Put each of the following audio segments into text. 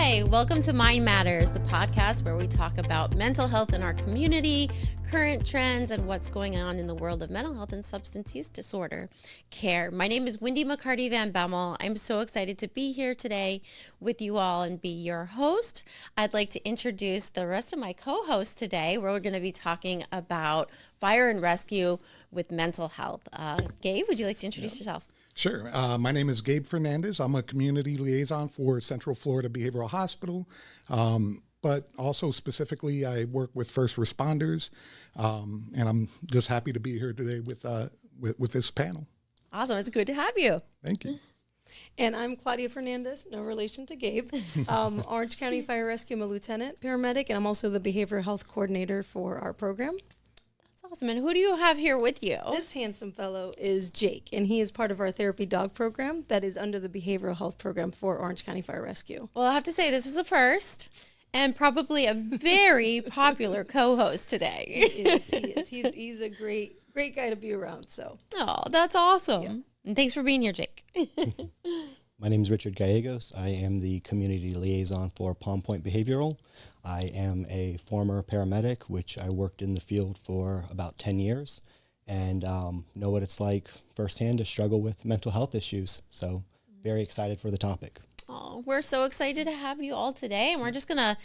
Hi, welcome to Mind Matters, the podcast where we talk about mental health in our community, current trends, and what's going on in the world of mental health and substance use disorder care. My name is Wendy McCarty Van Bemmel. I'm so excited to be here today with you all and be your host. I'd like to introduce the rest of my co-hosts today, where we're going to be talking about fire and rescue with mental health. Gabe, would you like to introduce yourself? Sure. My name is Gabe Fernandez. I'm a community liaison for Central Florida Behavioral Hospital, but also specifically I work with first responders, and I'm just happy to be here today with this panel. Awesome. It's good to have you. Thank you. And I'm Claudia Fernandez, no relation to Gabe. Orange County Fire Rescue, I'm a lieutenant paramedic, and I'm also the behavioral health coordinator for our program. Awesome. And who do you have here with you? This handsome fellow is Jake, and he is part of our therapy dog program that is under the behavioral health program for Orange County Fire Rescue. Well, I have to say this is a first and probably a very popular co-host today. He is. He's a great guy to be around. So. Oh, that's awesome. Yeah. And thanks for being here, Jake. My name is Richard Gallegos. I am the community liaison for Palm Point Behavioral. I am a former paramedic, which I worked in the field for about 10 years and know what it's like firsthand to struggle with mental health issues. So very excited for the topic. Oh, we're so excited to have you all today. And we're just going to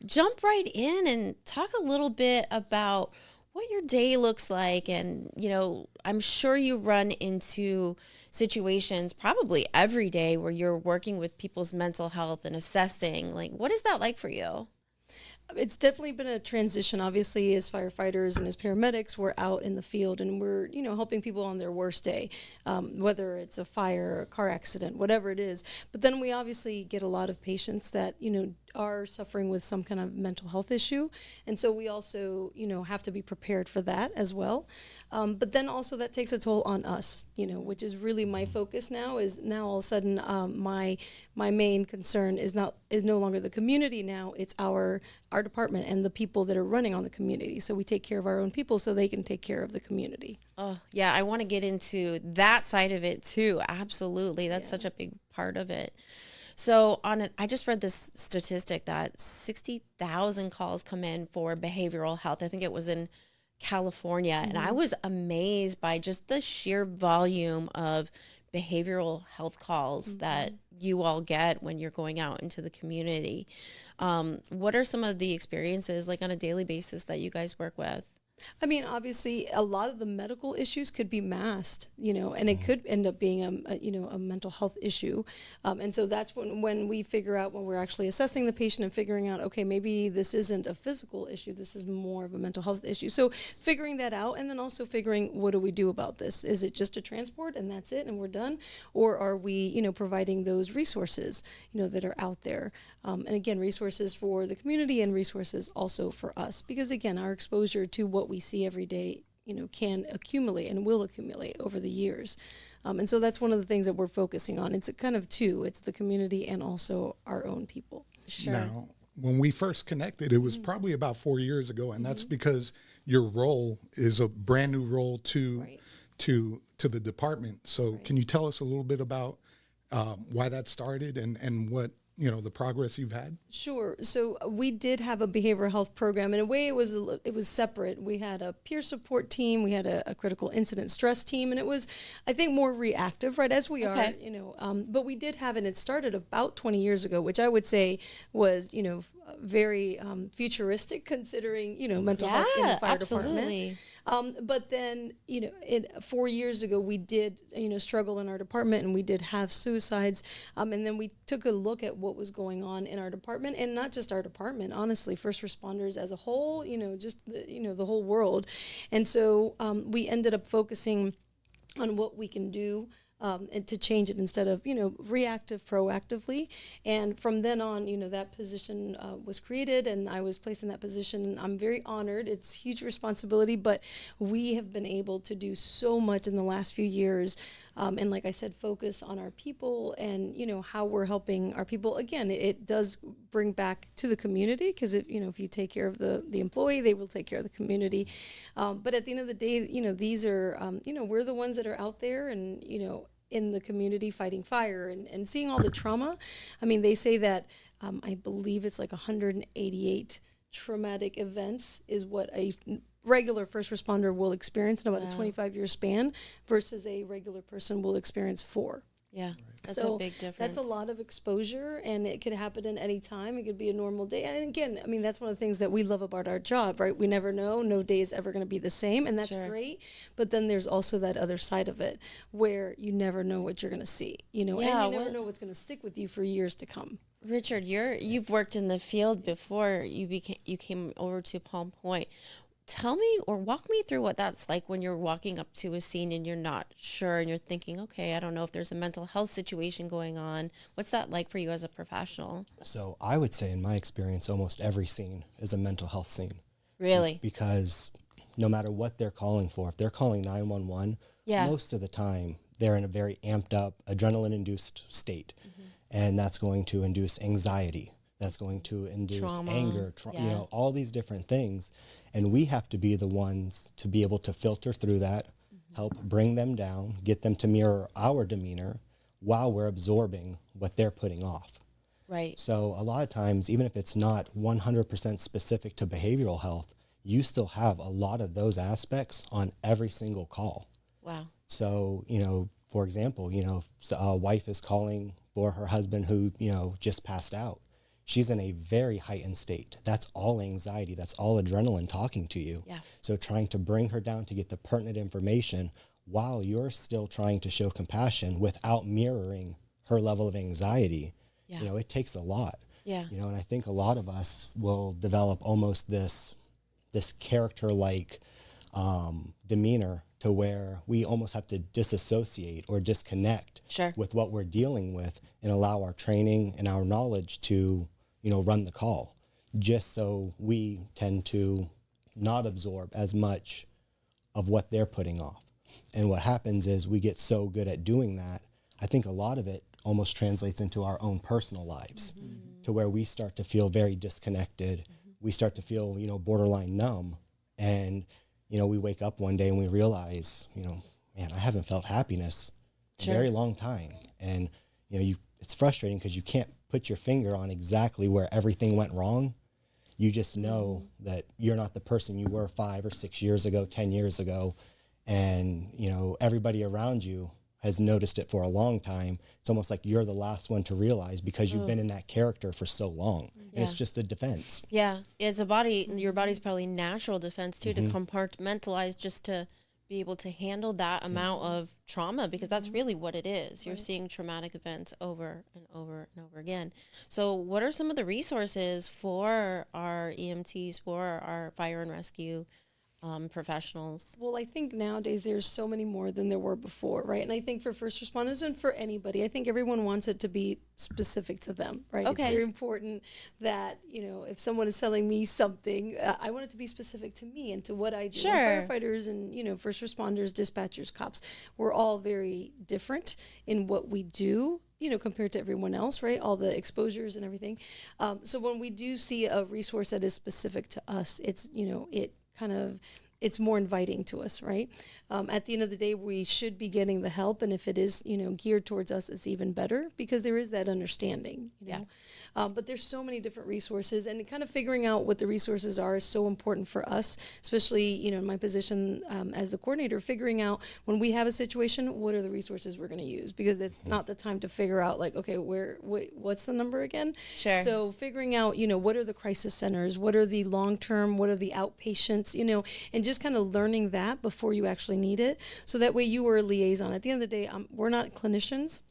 jump right in and talk a little bit about what your day looks like. And, you know, I'm sure you run into situations probably every day where you're working with people's mental health and assessing. Like, what is that like for you? It's definitely been a transition. Obviously, as firefighters and as paramedics, we're out in the field and we're, helping people on their worst day, whether it's a fire, a car accident, whatever it is. But then we obviously get a lot of patients that, are suffering with some kind of mental health issue. And so we also, have to be prepared for that as well. But then also that takes a toll on us, which is really my focus now. Is now all of a sudden my main concern is no longer the community now. It's our department and the people that are running on the community. So we take care of our own people so they can take care of the community. Oh, yeah. I want to get into that side of it too. Absolutely. That's such a big part of it. So I just read this statistic that 60,000 calls come in for behavioral health. I think it was in California. Mm-hmm. And I was amazed by just the sheer volume of behavioral health calls mm-hmm. that you all get when you're going out into the community. What are some of the experiences like on a daily basis that you guys work with? I mean, obviously, a lot of the medical issues could be masked, and it could end up being a mental health issue. And so that's when we figure out, when we're actually assessing the patient and figuring out, okay, maybe this isn't a physical issue, this is more of a mental health issue. So figuring that out, and then also figuring, what do we do about this? Is it just a transport and that's it and we're done? Or are we, providing those resources, that are out there? And again, resources for the community and resources also for us. Because again, our exposure to what we see every day, can accumulate and will accumulate over the years. And so that's one of the things that we're focusing on. It's a kind of two. It's the community and also our own people. Sure. Now, when we first connected, it was probably about 4 years ago, and that's because your role is a brand new role to the department. So can you tell us a little bit about why that started and what the progress you've had? Sure. So we did have a behavioral health program. In a way, it was separate. We had a peer support team. We had a critical incident stress team, and it was, I think, more reactive, right, as we are, but we did have, and it started about 20 years ago, which I would say was, very futuristic considering, mental health in the fire department. But then, 4 years ago, we did, struggle in our department, and we did have suicides. And then we took a look at what was going on in our department, and not just our department, honestly, first responders as a whole, just the whole world. And so we ended up focusing on what we can do and to change it instead of, reactive proactively. And from then on, that position was created and I was placed in that position. And I'm very honored. It's huge responsibility, but we have been able to do so much in the last few years. And like I said, focus on our people and, how we're helping our people. Again, it does bring back to the community because, if you take care of the employee, they will take care of the community. But at the end of the day, these are, we're the ones that are out there and, in the community fighting fire and seeing all the trauma. I mean, they say that I believe it's like 188 traumatic events is what a regular first responder will experience in about a 25-year span versus a regular person will experience 4. Yeah, that's so a big difference. That's a lot of exposure, and it could happen at any time. It could be a normal day. And again, I mean, that's one of the things that we love about our job, right? We never know. No day is ever going to be the same, and that's great. But then there's also that other side of it where you never know what you're going to see, and you never know what's going to stick with you for years to come. Richard, you've worked in the field before you came over to Palm Point. Tell me or walk me through what that's like when you're walking up to a scene and you're not sure and you're thinking, okay, I don't know if there's a mental health situation going on. What's that like for you as a professional? So I would say in my experience, almost every scene is a mental health scene. Really? Because no matter what they're calling for, if they're calling 911, most of the time they're in a very amped up, adrenaline-induced state. And that's going to induce anxiety. That's going to induce trauma, anger, all these different things. And we have to be the ones to be able to filter through that, help bring them down, get them to mirror our demeanor while we're absorbing what they're putting off. Right. So a lot of times, even if it's not 100% specific to behavioral health, you still have a lot of those aspects on every single call. Wow. So, for example, if a wife is calling for her husband who, just passed out, she's in a very heightened state. That's all anxiety. That's all adrenaline talking to you. Yeah. So trying to bring her down to get the pertinent information while you're still trying to show compassion without mirroring her level of anxiety, it takes a lot. Yeah. And I think a lot of us will develop almost this character-like demeanor to where we almost have to disassociate or disconnect with what we're dealing with and allow our training and our knowledge to run the call, just so we tend to not absorb as much of what they're putting off. And what happens is we get so good at doing that, I think a lot of it almost translates into our own personal lives, to where we start to feel very disconnected. We start to feel, borderline numb. And, we wake up one day and we realize, man, I haven't felt happiness in a very long time. And, it's frustrating because you can't put your finger on exactly where everything went wrong. You just know that you're not the person you were 5 or 6 years ago, 10 years ago. And, everybody around you has noticed it for a long time. It's almost like you're the last one to realize because you've been in that character for so long. And it's just a defense. Yeah. It's a body, your body's probably natural defense too, to compartmentalize, just to be able to handle that amount of trauma, because that's really what it is. You're seeing traumatic events over and over and over again. So what are some of the resources for our EMTs, for our fire and rescue professionals? Well, I think nowadays there's so many more than there were before, right? And I think for first responders and for anybody, I think everyone wants it to be specific to them, right? Okay. It's very important that, if someone is selling me something, I want it to be specific to me and to what I do. Sure. And firefighters and, first responders, dispatchers, cops, we're all very different in what we do, compared to everyone else, right? All the exposures and everything. So when we do see a resource that is specific to us, it's, it's more inviting to us, right? At the end of the day, we should be getting the help, and if it is, geared towards us, it's even better because there is that understanding, know. But there's so many different resources, and kind of figuring out what the resources are is so important for us, especially, in my position as the coordinator, figuring out when we have a situation, what are the resources we're going to use, because it's not the time to figure out like, okay, what's the number again? Sure. So figuring out, what are the crisis centers, what are the long-term, what are the outpatients, and just kind of learning that before you actually need it. So that way you are a liaison. At the end of the day, we're not clinicians.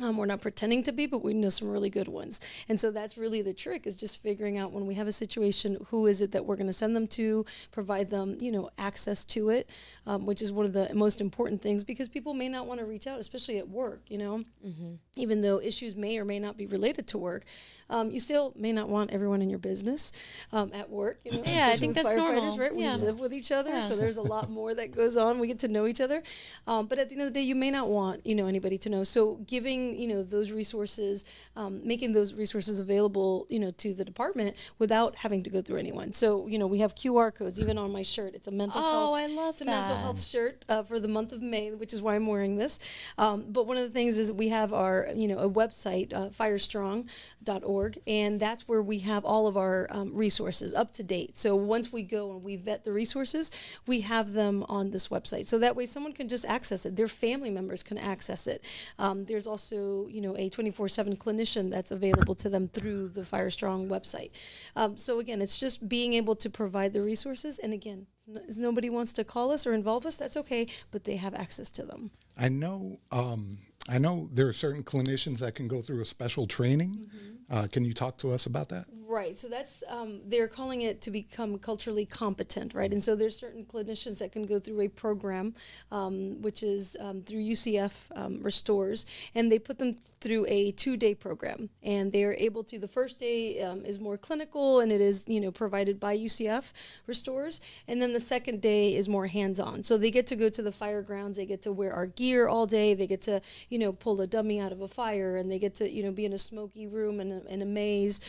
We're not pretending to be, but we know some really good ones. And so that's really the trick, is just figuring out when we have a situation, who is it that we're going to send them to, provide them, access to it, which is one of the most important things, because people may not want to reach out, especially at work, even though issues may or may not be related to work. You still may not want everyone in your business at work. Yeah, I think that's normal. Right? We live with each other, so there's a lot more that goes on. We get to know each other. But at the end of the day, you may not want, anybody to know. So giving making, those resources, making those resources available, to the department without having to go through anyone. So, we have QR codes, even on my shirt. It's a mental health. I love It's a mental health shirt for the month of May, which is why I'm wearing this. But one of the things is we have our, a website, firestrong.org, and that's where we have all of our resources up to date. So once we go and we vet the resources, we have them on this website. So that way someone can just access it. Their family members can access it. There's also, a 24/7 clinician that's available to them through the Firestrong website. So again, it's just being able to provide the resources. And again, if nobody wants to call us or involve us, that's okay, but they have access to them. I know there are certain clinicians that can go through a special training. Can you talk to us about that? Right. So that's, they're calling it to become culturally competent, right? And so there's certain clinicians that can go through a program, which is through UCF Restores, and they put them through a 2-day program. And they're able to, the first day is more clinical, and it is, provided by UCF Restores. And then the second day is more hands-on. So they get to go to the fire grounds, they get to wear our gear all day, they get to, pull a dummy out of a fire, and they get to, be in a smoky room and in a maze,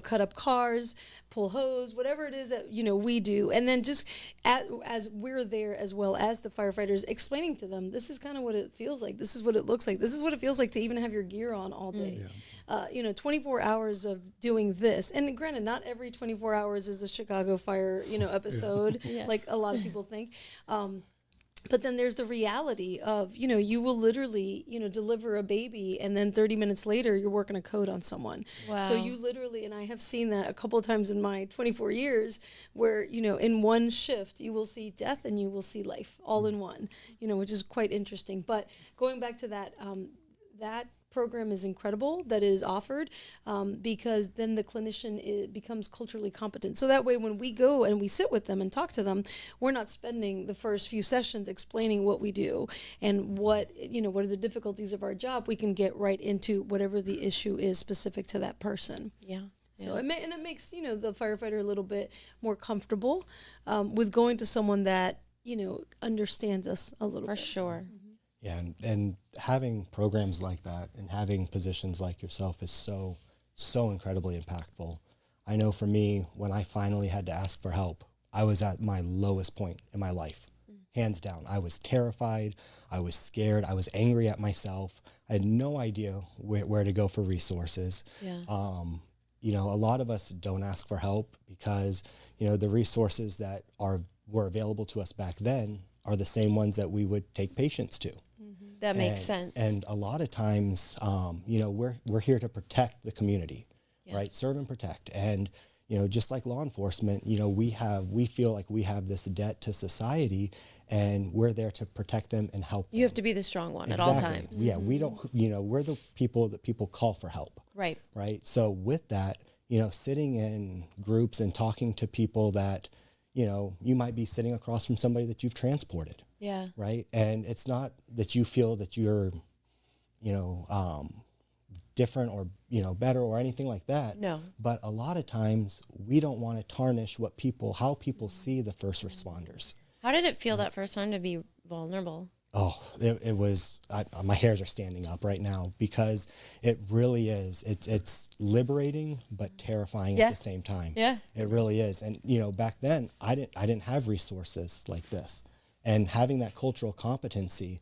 cut up cars, pull hose, whatever it is that, we do. And then just as we're there, as well as the firefighters, explaining to them, this is kind of what it feels like. This is what it looks like. This is what it feels like to even have your gear on all day. 24 hours of doing this. And granted, not every 24 hours is a Chicago fire, episode, like a lot of people think. But then there's the reality of, you will literally, deliver a baby, and then 30 minutes later, you're working a code on someone. Wow. So you literally, and I have seen that a couple of times in my 24 years, where, in one shift, you will see death and you will see life all in one, which is quite interesting. But going back to that, that program is incredible that is offered, because then the clinician becomes culturally competent. So that way, when we go and we sit with them and talk to them, we're not spending the first few sessions explaining what we do and what are the difficulties of our job. We can get right into whatever the issue is specific to that person. Yeah. So it makes the firefighter a little bit more comfortable with going to someone that understands us a little bit. For sure. Yeah, and having programs like that and having positions like yourself is so incredibly impactful. I know for me, when I finally had to ask for help, I was at my lowest point in my life, hands down. I was terrified, I was scared, I was angry at myself. I had no idea where to go for resources. Yeah. A lot of us don't ask for help because, the resources that were available to us back then are the same ones that we would take patients to. That makes sense. And a lot of times, we're here to protect the community, right? Serve and protect. And, just like law enforcement, we feel like we have this debt to society, and we're there to protect them and help them. You have to be the strong one at all times. Yeah, we don't, we're the people that people call for help. Right. Right. So with that, sitting in groups and talking to people that, you might be sitting across from somebody that you've transported. Yeah. Right. And it's not that you feel that you're, different or, better or anything like that. No. But a lot of times we don't want to tarnish how people see the first responders. How did it feel that first time to be vulnerable? Oh, it was, my hairs are standing up right now because it really is. It's liberating, but terrifying at the same time. Yeah. It really is. And, back then I didn't have resources like this. And having that cultural competency,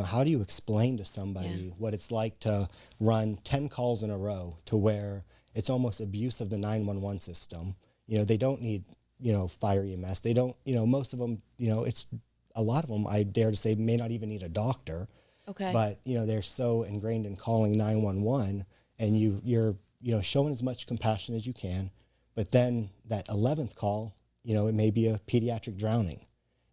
how do you explain to somebody what it's like to run 10 calls in a row to where it's almost abuse of the 911 system? They don't need, fire EMS. They don't, most of them, it's a lot of them, I dare to say, may not even need a doctor. Okay. But, they're so ingrained in calling 911, and you're showing as much compassion as you can. But then that 11th call, it may be a pediatric drowning.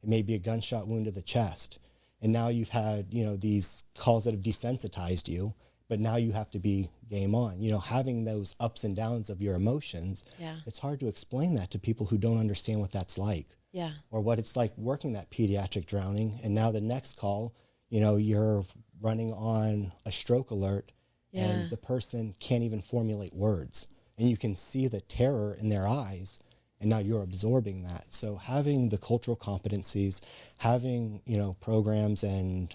It may be a gunshot wound to the chest. And now you've had, these calls that have desensitized you, but now you have to be game on. Having those ups and downs of your emotions, it's hard to explain that to people who don't understand what that's like. Yeah. Or what it's like working that pediatric drowning. And now the next call, you're running on a stroke alert and the person can't even formulate words. And you can see the terror in their eyes. And now you're absorbing that. So having the cultural competencies, having, programs and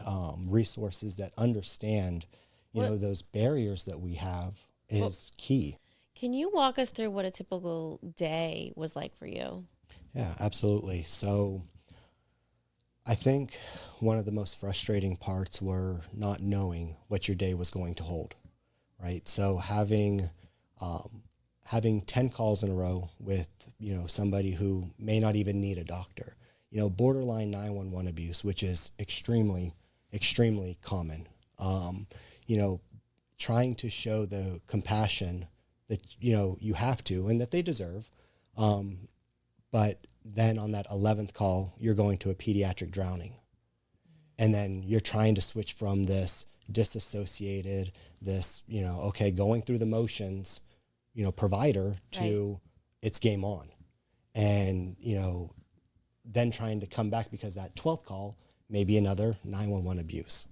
resources that understand, You know, those barriers that we have is key. Can you walk us through what a typical day was like for you? Yeah, absolutely. So I think one of the most frustrating parts were not knowing what your day was going to hold, right? So having 10 calls in a row with, you know, somebody who may not even need a doctor, you know, borderline 911 abuse, which is extremely, extremely common. You know, trying to show the compassion that, you know, you have to and that they deserve. But then on that 11th call, you're going to a pediatric drowning. And then you're trying to switch from this disassociated, this, you know, okay, going through the motions, you know, provider to it's game on. And, you know, then trying to come back because that 12th call may be another 911 abuse,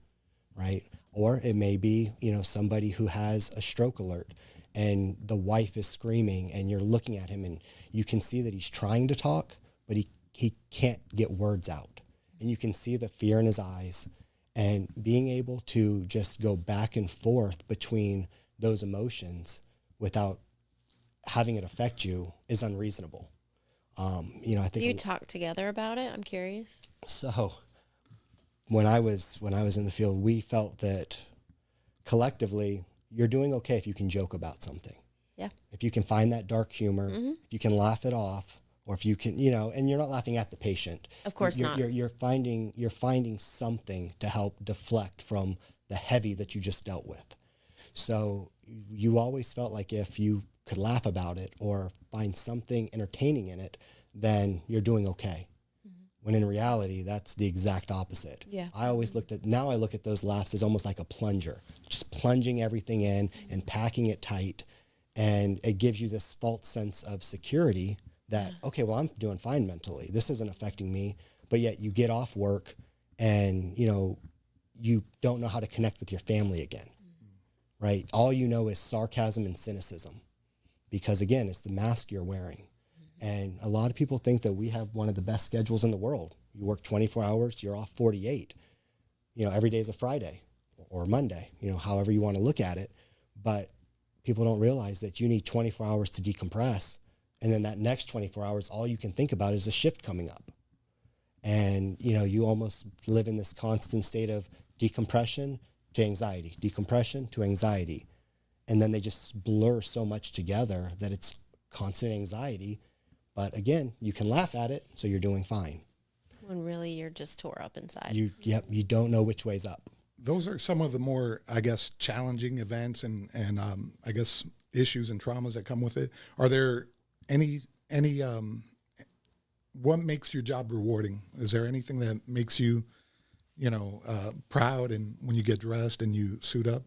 right? Or it may be, you know, somebody who has a stroke alert and the wife is screaming and you're looking at him and you can see that he's trying to talk, but he can't get words out. And you can see the fear in his eyes, and being able to just go back and forth between those emotions without having it affect you is unreasonable. You know, I think. Do you talk together about it? I'm curious. So when I was in the field, we felt that collectively you're doing okay if you can joke about something. Yeah. If you can find that dark humor, if you can laugh it off, or if you can, you know, and you're not laughing at the patient. Of course not. You're finding something to help deflect from the heavy that you just dealt with. So you always felt like if you could laugh about it or find something entertaining in it, then you're doing okay. When in reality, that's the exact opposite. Yeah. I always look at those laughs as almost like a plunger, just plunging everything in and packing it tight. And it gives you this false sense of security that, okay, well, I'm doing fine mentally. This isn't affecting me. But yet you get off work and, you know, you don't know how to connect with your family again, right? All you know is sarcasm and cynicism because, again, it's the mask you're wearing. And a lot of people think that we have one of the best schedules in the world. You work 24 hours, you're off 48. You know, every day is a Friday or Monday, you know, however you want to look at it. But people don't realize that you need 24 hours to decompress. And then that next 24 hours, all you can think about is a shift coming up. And, you know, you almost live in this constant state of decompression to anxiety, decompression to anxiety. And then they just blur so much together that it's constant anxiety. But again, you can laugh at it, so you're doing fine. When really you're just tore up inside. You don't know which way's up. Those are some of the more, I guess, challenging events and I guess issues and traumas that come with it. Are there any what makes your job rewarding? Is there anything that makes you, you know, proud and when you get dressed and you suit up?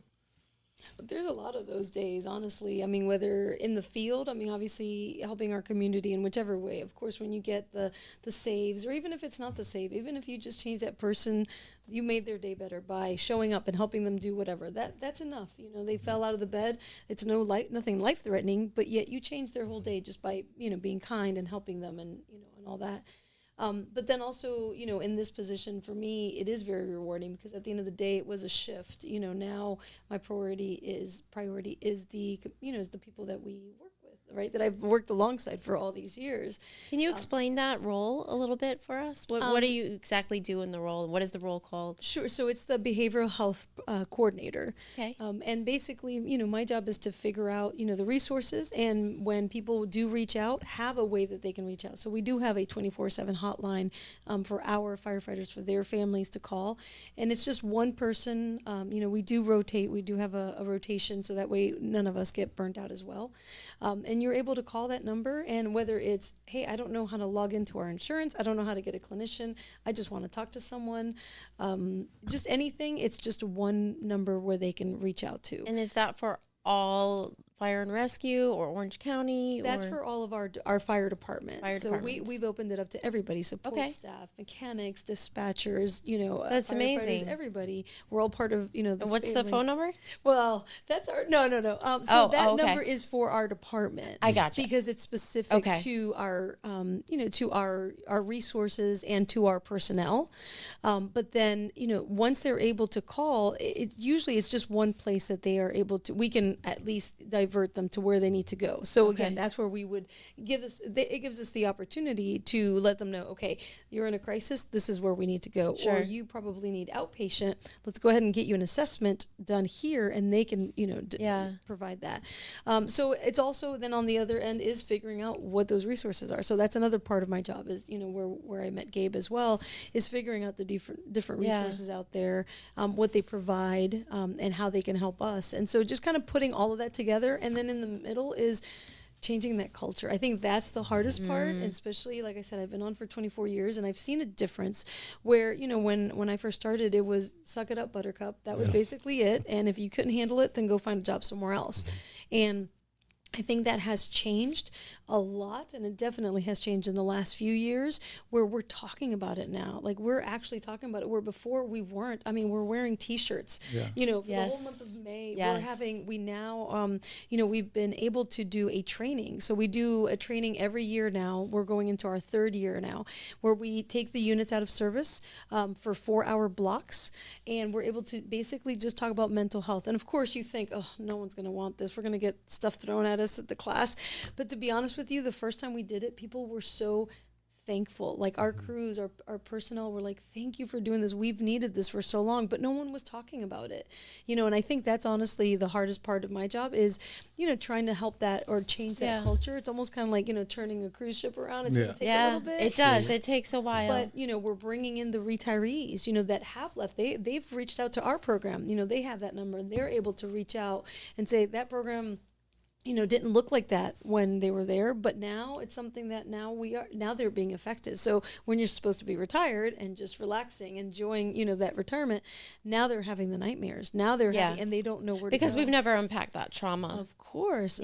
There's a lot of those days, honestly. I mean, whether in the field, I mean, obviously helping our community in whichever way. Of course, when you get the saves, or even if it's not the save, even if you just change that person, you made their day better by showing up and helping them do whatever. That's enough. You know, they fell out of the bed. It's nothing life threatening, but yet you changed their whole day just by, you know, being kind and helping them and, you know, and all that. But then also, you know, in this position for me, it is very rewarding because at the end of the day, it was a shift. You know, now my priority is the, you know, is the people that we work with, right? That I've worked alongside for all these years. Can you explain that role a little bit for us? What do you exactly do in the role? What is the role called? Sure. So it's the behavioral health coordinator. Okay. And basically, you know, my job is to figure out, you know, the resources, and when people do reach out, have a way that they can reach out. So we do have a 24/7 hotline for our firefighters, for their families to call. And it's just one person. You know, we do rotate. We do have a rotation so that way none of us get burnt out as well. And you're able to call that number, and whether it's, hey, I don't know how to log into our insurance, I don't know how to get a clinician, I just want to talk to someone, just anything, it's just one number where they can reach out to. And is that for all fire and rescue or Orange County? That's or? for all of our fire departments. Fire so departments. we've opened it up to everybody: support Okay. staff, mechanics, dispatchers. That's firefighters, amazing. Everybody. We're all part of this And what's the family. phone number? Well, that's our no. That okay. number is for our department. I gotcha. Because it's specific Okay. to our to our resources and to our personnel. But then once they're able to call, it's just one place that they are able to. We can at least divert them to where they need to go. So again, that's where we would it gives us the opportunity to let them know, okay, you're in a crisis. This is where we need to go. Sure. Or you probably need outpatient. Let's go ahead and get you an assessment done here, and they can provide that. So it's also then on the other end is figuring out what those resources are. So that's another part of my job is where I met Gabe as well, is figuring out the different resources out there, what they provide, and how they can help us. And so just kind of putting all of that together, and then in the middle is changing that culture. I think that's the hardest part, and especially, like I said, I've been on for 24 years, and I've seen a difference where, when I first started, it was suck it up, buttercup. That was basically it. And if you couldn't handle it, then go find a job somewhere else. And I think that has changed a lot, and it definitely has changed in the last few years where we're talking about it now. Like, we're actually talking about it where before we weren't. I mean, we're wearing T-shirts, for the whole month of May. We've been able to do a training. So we do a training every year now. We're going into our third year now, where we take the units out of service for 4-hour blocks, and we're able to basically just talk about mental health. And of course you think, oh, no one's going to want this. We're going to get stuff thrown at us at the class. But to be honest with you, the first time we did it, people were so thankful. Like our crews, our personnel were like, thank you for doing this. We've needed this for so long, but no one was talking about it. And I think that's honestly the hardest part of my job is, trying to help that or change that culture. It's almost kind of like, turning a cruise ship around. It's going to take a little bit. It does. It takes a while. But, we're bringing in the retirees, that have left. They've reached out to our program. They have that number, and they're able to reach out and say that program didn't look like that when they were there, but now it's something that now they're being affected. So when you're supposed to be retired and just relaxing, enjoying, that retirement, now they're having the nightmares. Now they're having, and they don't know where because to go. we've never unpacked that trauma. Of course.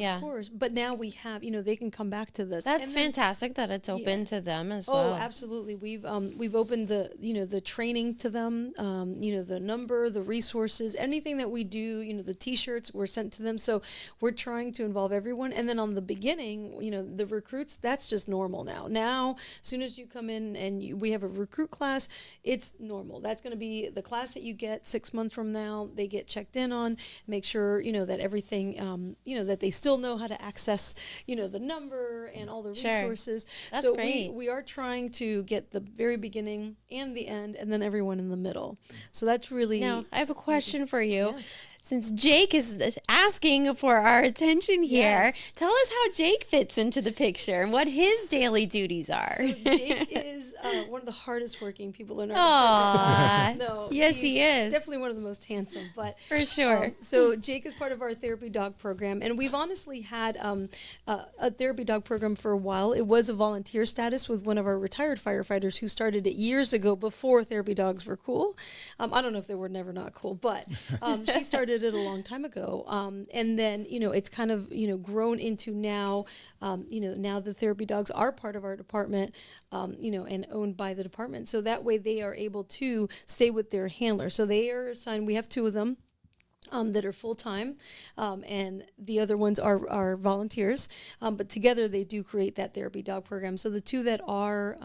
But now we have, they can come back to this. That's fantastic that it's open to them as well. Oh, absolutely. We've opened the training to them, the number, the resources, anything that we do, the T-shirts were sent to them. So we're trying to involve everyone. And then on the beginning, the recruits, that's just normal now. Now, as soon as you come in and we have a recruit class, it's normal. That's going to be the class that you get 6 months from now. They get checked in on, make sure, that everything, that they still know how to access, the number and all the resources. That's so great. We are trying to get the very beginning and the end and then everyone in the middle. So that's really... Now, I have a question for you. Yes. Since Jake is asking for our attention here, tell us how Jake fits into the picture and what his daily duties are. So Jake is one of the hardest working people in our Aww. No, yes, he is. Definitely one of the most handsome, but for sure. So Jake is part of our therapy dog program, and we've honestly had a therapy dog program for a while. It was a volunteer status with one of our retired firefighters who started it years ago before therapy dogs were cool. I don't know if they were never not cool, but she started it a long time ago. And then, it's kind of, grown into now, now the therapy dogs are part of our department, and owned by the department. So that way they are able to stay with their handler. So they are assigned, we have 2 of them. That are full-time, and the other ones are volunteers, but together they do create that therapy dog program. So the 2 that are,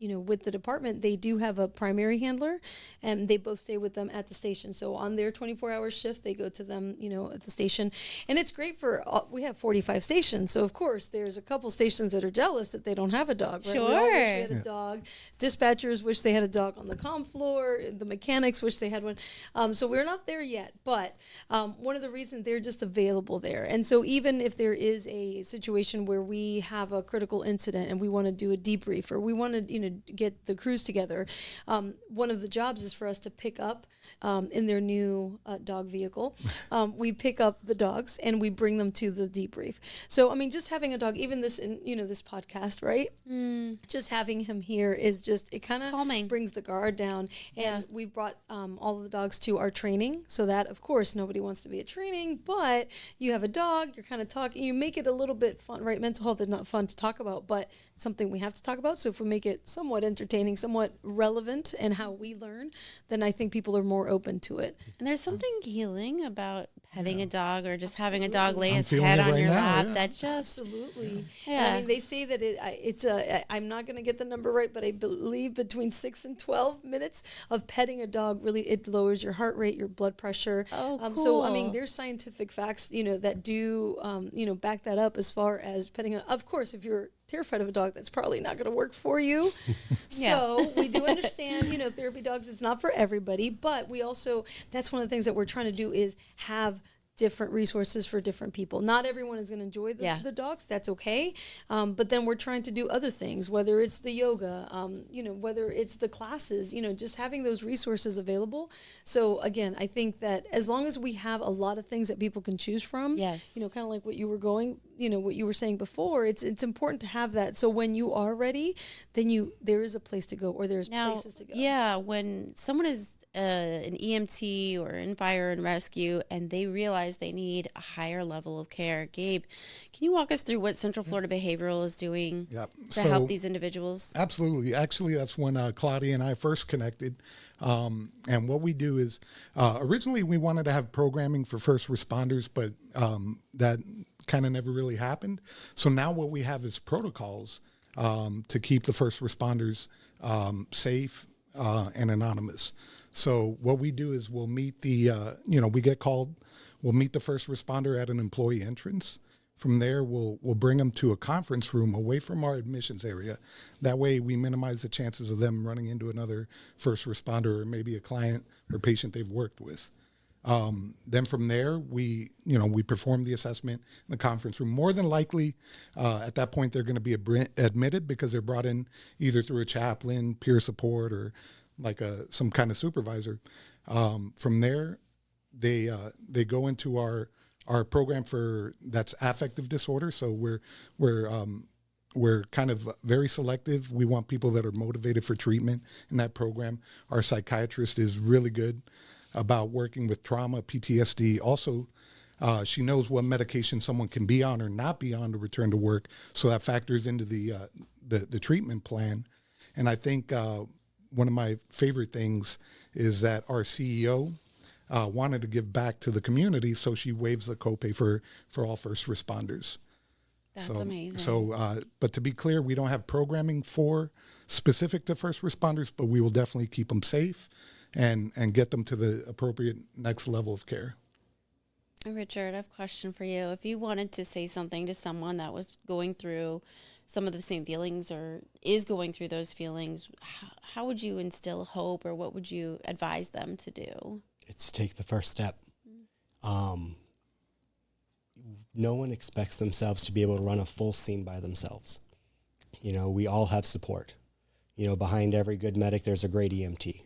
with the department, they do have a primary handler, and they both stay with them at the station. So on their 24-hour shift, they go to them, at the station, and it's great for, we have 45 stations, so of course there's a couple stations that are jealous that they don't have a dog, right? Sure. We all wish they had a dog. Dispatchers wish they had a dog on the comm floor. The mechanics wish they had one. So we're not there yet, but one of the reasons they're just available there. And so even if there is a situation where we have a critical incident and we want to do a debrief or we want to, get the crews together, one of the jobs is for us to pick up in their new dog vehicle. We pick up the dogs and we bring them to the debrief. So, just having a dog, even this, this podcast, right? Just having him here is just, it kind of brings the guard down. And we brought all of the dogs to our training so that, of course, course, nobody wants to be at training, but you have a dog, you're kind of talking, you make it a little bit fun, right? Mental health is not fun to talk about, but it's something we have to talk about. So if we make it somewhat entertaining, somewhat relevant in how we learn, then I think people are more open to it. And there's something healing about petting a dog or just having a Absolutely. dog lay I'm his feeling head it on right your now, lap. yeah. That just, Absolutely. Yeah. And I mean, they say that I'm not going to get the number right, but I believe between 6 and 12 minutes of petting a dog, really, it lowers your heart rate, your blood pressure. Oh, So, I cool. mean, there's scientific facts, that do, back that up as far as petting. Of course, if you're terrified of a dog, that's probably not going to work for you. Yeah. So we do understand, therapy dogs, it's not for everybody, but we also, that's one of the things that we're trying to do is have different resources for different people. Not everyone is going to enjoy the dogs. That's okay. But then we're trying to do other things, whether it's the yoga, whether it's the classes, just having those resources available. So again, I think that as long as we have a lot of things that people can choose from, Yes. kind of like what you were saying before, it's important to have that. So when you are ready, then there is a place to go, or there's places to go. Yeah, when someone is an EMT or in fire and rescue and they realize they need a higher level of care, Gabe, can you walk us through what Central Florida Behavioral is doing Yep. to help these individuals? Absolutely. Actually, that's when Claudia and I first connected. And what we do is, originally we wanted to have programming for first responders, but that kind of never really happened. So now what we have is protocols to keep the first responders safe and anonymous. So what we do is we'll meet we get called, we'll meet the first responder at an employee entrance. From there, we'll bring them to a conference room away from our admissions area. That way, we minimize the chances of them running into another first responder or maybe a client or patient they've worked with. Then from there, we perform the assessment in the conference room. More than likely, at that point, they're going to be admitted because they're brought in either through a chaplain, peer support, or like some kind of supervisor. From there, they go into our program that's affective disorder. So we're kind of very selective. We want people that are motivated for treatment in that program. Our psychiatrist is really good about working with trauma, PTSD. Also, she knows what medication someone can be on or not be on to return to work. So that factors into the treatment plan. And I think one of my favorite things is that our CEO wanted to give back to the community, so she waives the copay for all first responders. That's amazing. So, but to be clear, we don't have programming for specific to first responders, but we will definitely keep them safe and get them to the appropriate next level of care. Richard, I have a question for you. If you wanted to say something to someone that was going through some of the same feelings or is going through those feelings, how would you instill hope, or what would you advise them to do? It's take the first step. No one expects themselves to be able to run a full scene by themselves. We all have support. Behind every good medic, there's a great EMT.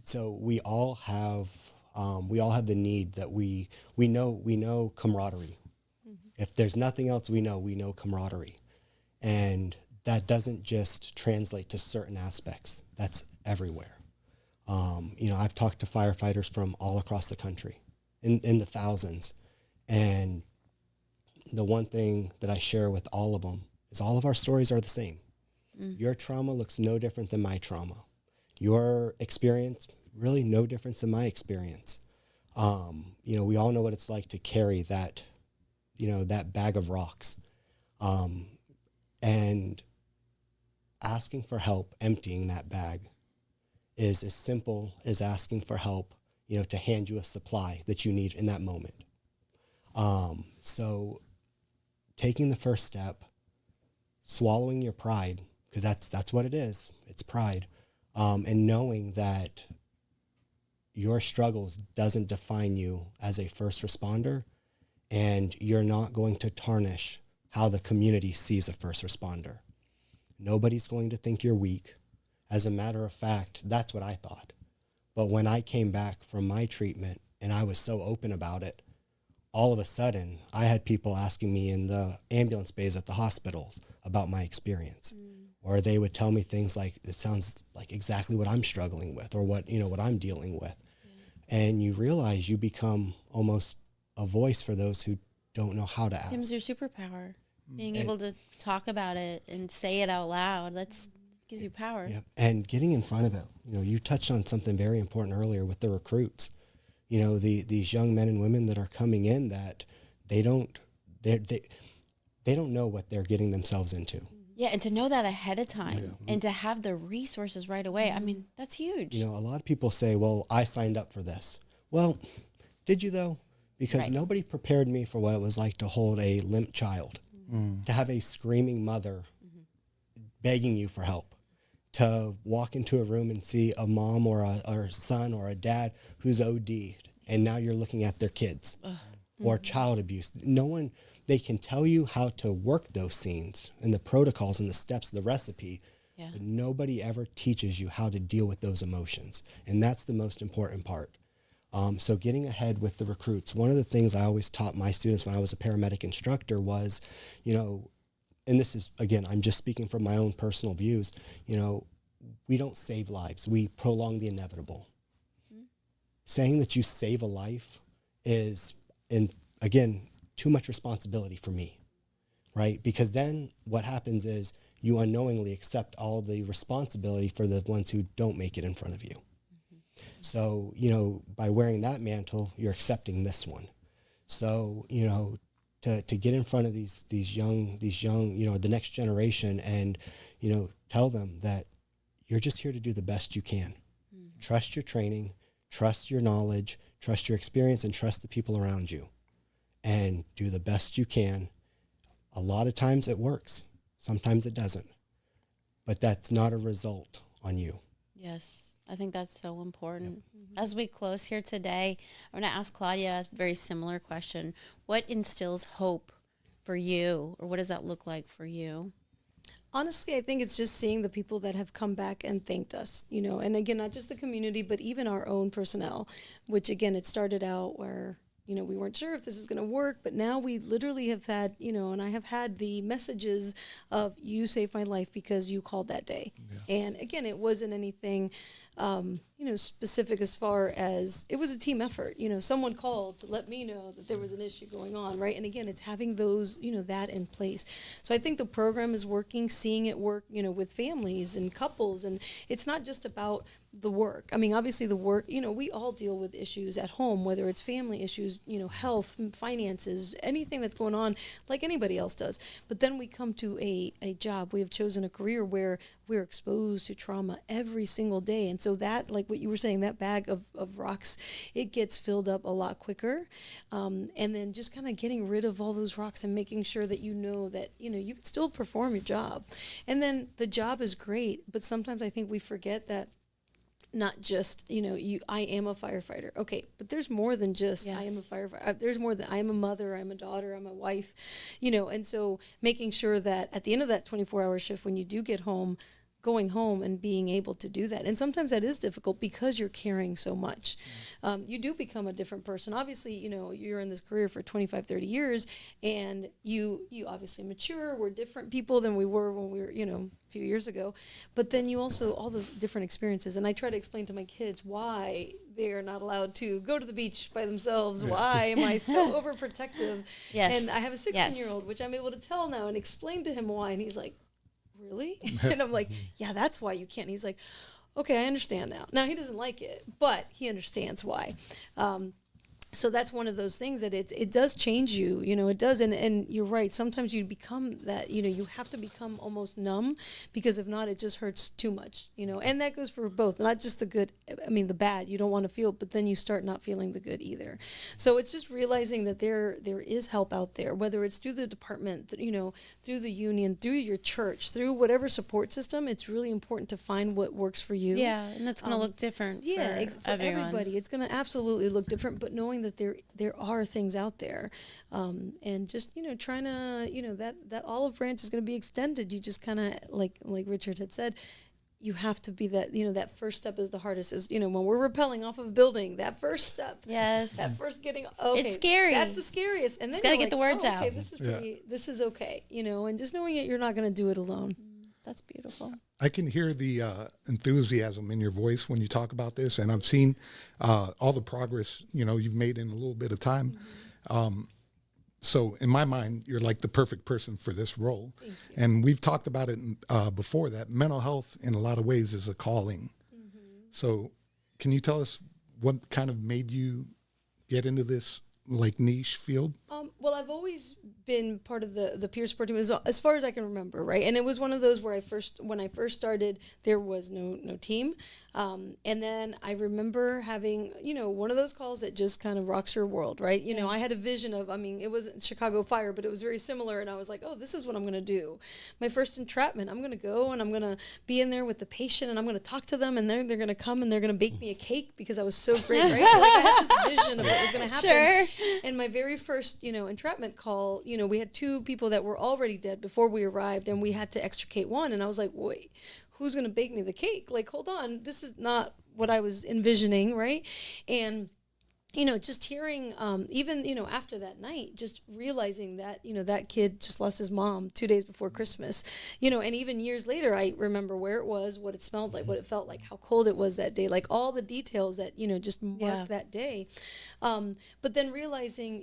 So we all have the need that we know camaraderie. Mm-hmm. If there's nothing else we know camaraderie. And that doesn't just translate to certain aspects. That's everywhere. I've talked to firefighters from all across the country, in the thousands. And the one thing that I share with all of them is all of our stories are the same. Mm. Your trauma looks no different than my trauma. Your experience, really no difference than my experience. We all know what it's like to carry that, that bag of rocks. And asking for help, emptying that bag, is as simple as asking for help, to hand you a supply that you need in that moment. So taking the first step, swallowing your pride, because that's what it is. It's pride. And knowing that your struggles doesn't define you as a first responder, and you're not going to tarnish how the community sees a first responder. Nobody's going to think you're weak. As a matter of fact, that's what I thought. But when I came back from my treatment and I was so open about it, all of a sudden I had people asking me in the ambulance bays at the hospitals about my experience. Or they would tell me things like, it sounds like exactly what I'm struggling with, or what I'm dealing with. And you realize you become almost a voice for those who don't know how to ask. Becomes your superpower. Being able to talk about it and say it out loud, that's gives you power. Yeah. And getting in front of it. You know, you touched on something very important earlier with the recruits. You know, these young men and women that are coming in that they don't know what they're getting themselves into. Yeah, and to know that ahead of time and to have the resources right away, I mean, that's huge. You know, a lot of people say, well, I signed up for this. Well, did you though? Because nobody prepared me for what it was like to hold a limp child, to have a screaming mother begging you for help, to walk into a room and see a mom or a son or a dad who's OD'd, and now you're looking at their kids, or child abuse. No one, they can tell you how to work those scenes and the protocols and the steps, the recipe, but nobody ever teaches you how to deal with those emotions. And that's the most important part. So getting ahead with the recruits, one of the things I always taught my students when I was a paramedic instructor was, you know, and this is, again, I'm just speaking from my own personal views, you know, we don't save lives. We prolong the inevitable. Saying that you save a life is, and again, too much responsibility for me, right? Because then what happens is you unknowingly accept all the responsibility for the ones who don't make it in front of you. So, you know, by wearing that mantle, you're accepting this one. So, you know, to get in front of these young, you know, the next generation and, you know, tell them that you're just here to do the best you can. Trust your training, trust your knowledge, trust your experience, and trust the people around you. And do the best you can. A lot of times it works. Sometimes it doesn't. But that's not a result on you. Yes, I think that's so important. As we close here today, I'm going to ask Claudia a very similar question. What instills hope for you, or what does that look like for you? Honestly, I think it's just seeing the people that have come back and thanked us, you know, and again, not just the community, but even our own personnel, which again, it started out where, you know, we weren't sure if this is going to work, but now we literally have had, you know, and I have had the messages of you saved my life because you called that day. And again, it wasn't anything, you know, specific as far as it was a team effort. You know, someone called to let me know that there was an issue going on, right? And again, it's having those, you know, that in place. So I think the program is working, seeing it work, you know, with families and couples. And it's not just about the work. I mean, obviously the work, you know, we all deal with issues at home, whether it's family issues, you know, health, finances, anything that's going on like anybody else does. But then we come to a job. We have chosen a career where we're exposed to trauma every single day. And so that, like what you were saying, that bag of rocks, it gets filled up a lot quicker. And then just kind of getting rid of all those rocks and making sure that you know that, you know, you can still perform your job. And then the job is great, but sometimes I think we forget that not just, you know, I am a firefighter. Okay, but there's more than just I am a firefighter. There's more than I am a mother, I'm a daughter, I'm a wife, you know, and so making sure that at the end of that 24-hour shift, when you do get home, going home and being able to do that. And sometimes that is difficult because you're carrying so much. You do become a different person. Obviously, you know, you're in this career for 25, 30 years and you obviously mature. We're different people than we were when we were, you know, a few years ago. But then you also, all the different experiences. And I try to explain to my kids why they are not allowed to go to the beach by themselves. Why am I so overprotective? Yes. And I have a 16-year-old, which I'm able to tell now and explain to him why. And he's like, really? And I'm like, yeah, that's why you can't. He's like, okay, I understand now. Now he doesn't like it, but he understands why. So that's one of those things that it does change you, you know, it does. And you're right. Sometimes you become that, you know, you have to become almost numb because if not, it just hurts too much, you know, and that goes for both, not just the good. I mean, the bad you don't want to feel, but then you start not feeling the good either. So it's just realizing that there is help out there, whether it's through the department, you know, through the union, through your church, through whatever support system. It's really important to find what works for you. Yeah. And that's going to look different. Yeah, for for everyone. everybody. It's going to absolutely look different, but knowing that there are things out there, and just, you know, trying to, you know, that olive branch is going to be extended. You just kind of like Richard had said, you have to be that, you know, that first step is the hardest. Is, you know, when we're rappelling off of a building, that first step, that first getting, okay, it's scary. That's the scariest. And then just gotta get the words out. Okay, this is pretty. This is okay, you know, and just knowing that you're not going to do it alone. That's beautiful. I can hear the enthusiasm in your voice when you talk about this, and I've seen all the progress you've made in a little bit of time. So in my mind, you're like the perfect person for this role. And we've talked about it before, that mental health in a lot of ways is a calling. So can you tell us what kind of made you get into this like niche field? Well, I've always been part of the peer support team as far as I can remember, right? And it was one of those where when I first started, there was no team. And then I remember having, one of those calls that just kind of rocks your world, right? I had a vision of, it wasn't Chicago Fire, but it was very similar. And I was like, oh, this is what I'm going to do. My first entrapment, I'm going to go and I'm going to be in there with the patient and I'm going to talk to them and they're going to come and they're going to bake me a cake because I was so great, right? So, like, I had this vision of what was going to happen. Sure. And my very first, entrapment call, we had 2 people that were already dead before we arrived and we had to extricate one. And I was like, wait, who's going to bake me the cake? Like, hold on, this is not what I was envisioning, right? And just hearing, even, after that night, just realizing that, that kid just lost his mom 2 days before Christmas, and even years later, I remember where it was, what it smelled like, what it felt like, how cold it was that day, like all the details that, just marked that day. But then realizing,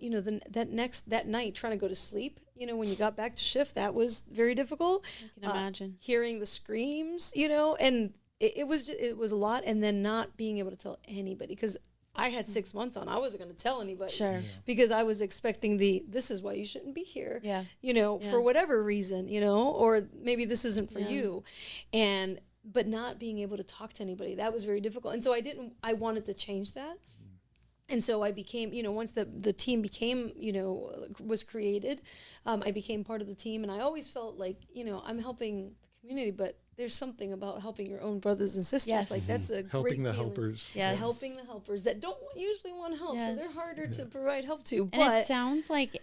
that night trying to go to sleep, when you got back to shift, that was very difficult. I can imagine. Hearing the screams, and it was a lot. And then not being able to tell anybody, because I had 6 months on. I wasn't going to tell anybody. Sure. Yeah. Because I was expecting this is why you shouldn't be here. Yeah. For whatever reason, or maybe this isn't for you. But not being able to talk to anybody, that was very difficult. And so I wanted to change that. And so I became, once the team became, was created, I became part of the team. And I always felt like, I'm helping the community, but there's something about helping your own brothers and sisters. Yes. Like that's a helping great the feeling. helpers. Yes. Helping the helpers that don't usually want help, so they're harder to provide help to. And it sounds like,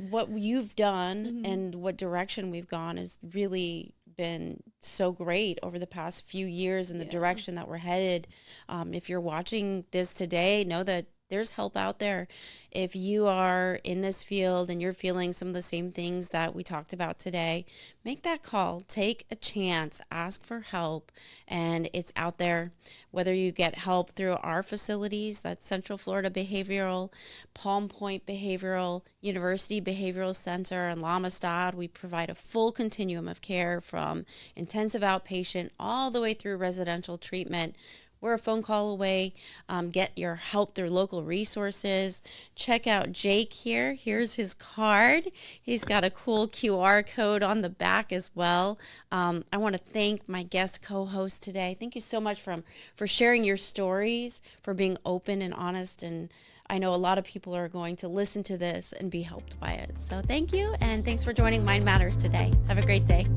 what you've done and what direction we've gone has really been so great over the past few years in the direction that we're headed. If you're watching this today, know that there's help out there. If you are in this field and you're feeling some of the same things that we talked about today, make that call, take a chance, ask for help, and it's out there. Whether you get help through our facilities, that's Central Florida Behavioral, Palm Point Behavioral, University Behavioral Center, and La Amistad, we provide a full continuum of care from intensive outpatient all the way through residential treatment. We're a phone call away. Get your help through local resources. Check out Jake here. Here's his card. He's got a cool QR code on the back as well. I want to thank my guest co-host today. Thank you so much for sharing your stories, for being open and honest. And I know a lot of people are going to listen to this and be helped by it. So thank you, and thanks for joining Mind Matters today. Have a great day.